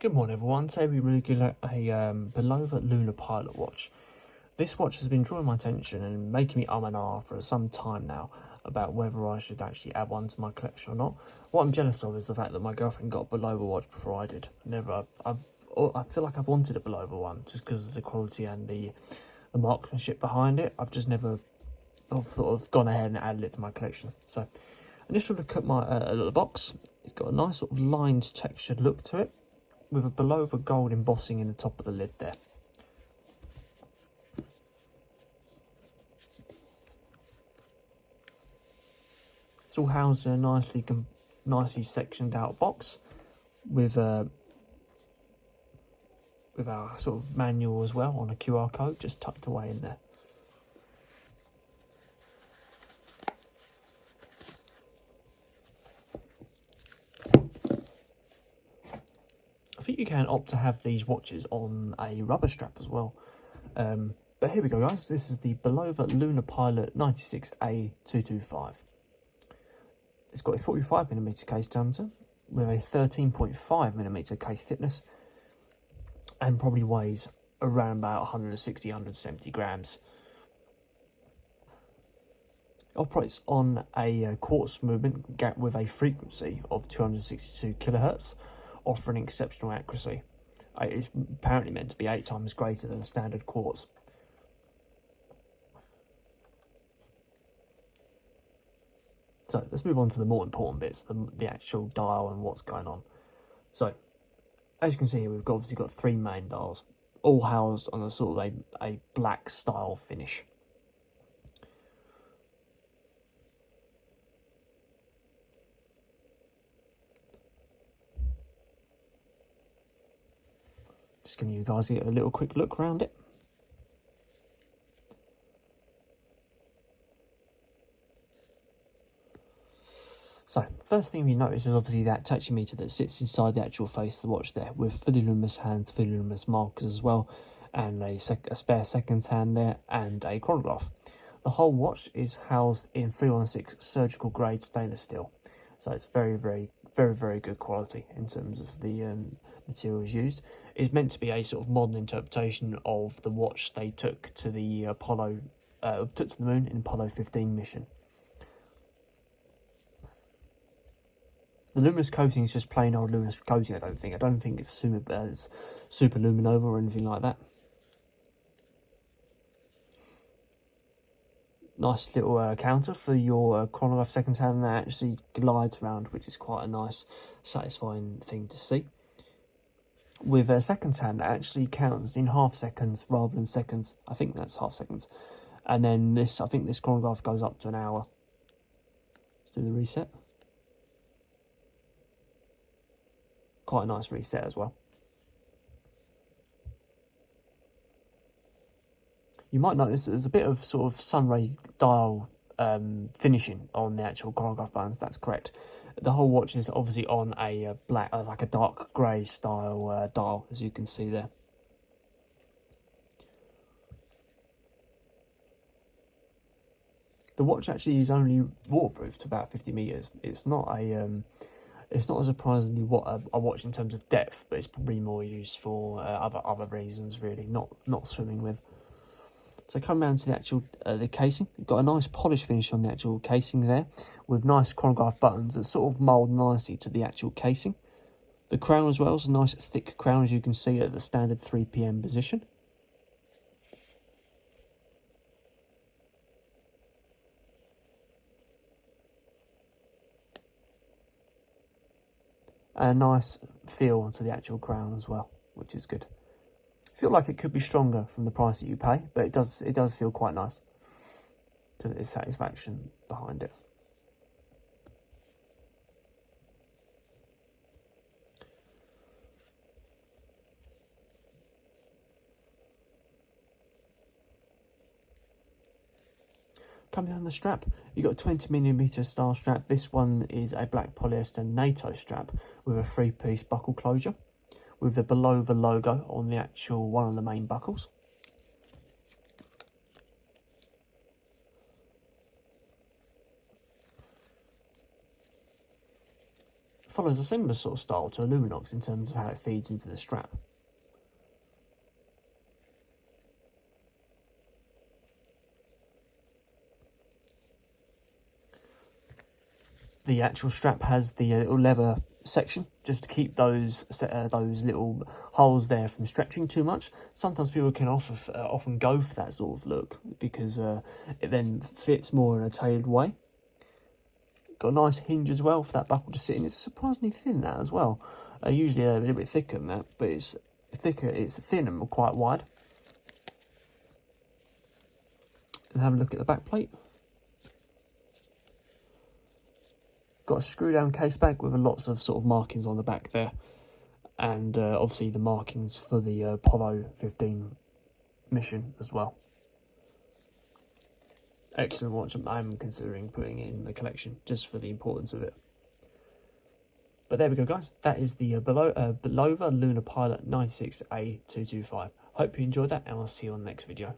Good morning everyone, today we're looking at a Bulova Lunar Pilot watch. This watch has been drawing my attention and making me and ah for some time now about whether I should actually add one to my collection or not. What I'm jealous of is the fact that my girlfriend got a Bulova watch before I did. I feel like I've wanted a Bulova one just because of the quality and the marksmanship behind it. I've just never gone ahead and added it to my collection. So initial look at my little box. It's got a nice sort of lined textured look to it, with a Bulova gold embossing in the top of the lid there. It's all housed in a nicely sectioned out box with our sort of manual as well on a QR code just tucked away in there. I think you can opt to have these watches on a rubber strap as well. But here we go, guys. This is the Bulova Lunar Pilot 96A225. It's got a 45mm case diameter with a 13.5mm case thickness and probably weighs around about 160, 170 grams. It operates on a quartz movement with a frequency of 262 kilohertz, offering exceptional accuracy. It's apparently meant to be 8 times greater than standard quartz. So let's move on to the more important bits, the actual dial and what's going on. So as you can see here, we've obviously got 3 main dials, all housed on a sort of a black style finish. Just giving you guys a little quick look around it. So, first thing you notice is obviously that tachymeter that sits inside the actual face of the watch there, with fully luminous hands, fully luminous markers as well, and a spare seconds hand there, and a chronograph. The whole watch is housed in 316 surgical grade stainless steel, so it's very good quality in terms of the materials used. It's meant to be a sort of modern interpretation of the watch they took to the took to the moon in Apollo 15 mission. The luminous coating is just plain old luminous coating. I don't think it's super luminova or anything like that. Nice little counter for your chronograph seconds hand that actually glides around, which is quite a nice, satisfying thing to see. With a seconds hand that actually counts in half seconds rather than seconds. I think that's half seconds. And then I think this chronograph goes up to an hour. Let's do the reset. Quite a nice reset as well. You might notice that there's a bit of sort of sunray dial finishing on the actual chronograph buttons. That's correct. The whole watch is obviously on a black, like a dark grey style dial, as you can see there. The watch actually is only waterproof to about 50 meters. It's not as surprisingly what a watch in terms of depth, but it's probably more used for other reasons, really, not swimming with. So come down to the actual the casing. We've got a nice polish finish on the actual casing there, with nice chronograph buttons that sort of mould nicely to the actual casing. The crown as well is a nice thick crown, as you can see at the standard 3 PM position. And a nice feel to the actual crown as well, which is good. I feel like it could be stronger from the price that you pay, but it does feel quite nice to the satisfaction behind it. Coming down the strap, you've got a 20mm style strap. This one is a black polyester NATO strap with a 3-piece buckle closure, with the Bulova logo on the actual one of the main buckles. follows a similar sort of style to a Luminox in terms of how it feeds into the strap. The actual strap has the little leather section just to keep those little holes there from stretching too much. Sometimes people can often go for that sort of look because it then fits more in a tailored way. Got a nice hinge as well for that buckle to sit in. It's surprisingly thin, that as well. Usually a little bit thicker than that, but it's thicker. It's thin and quite wide. And have a look at the back plate. Got a screw down case back with lots of sort of markings on the back there, and obviously the markings for the Apollo 15 mission as well. Excellent watch. I'm considering putting it in the collection just for the importance of it. But there we go, guys. That is the Bulova Lunar Pilot 96A225. Hope you enjoyed that, and I'll see you on the next video.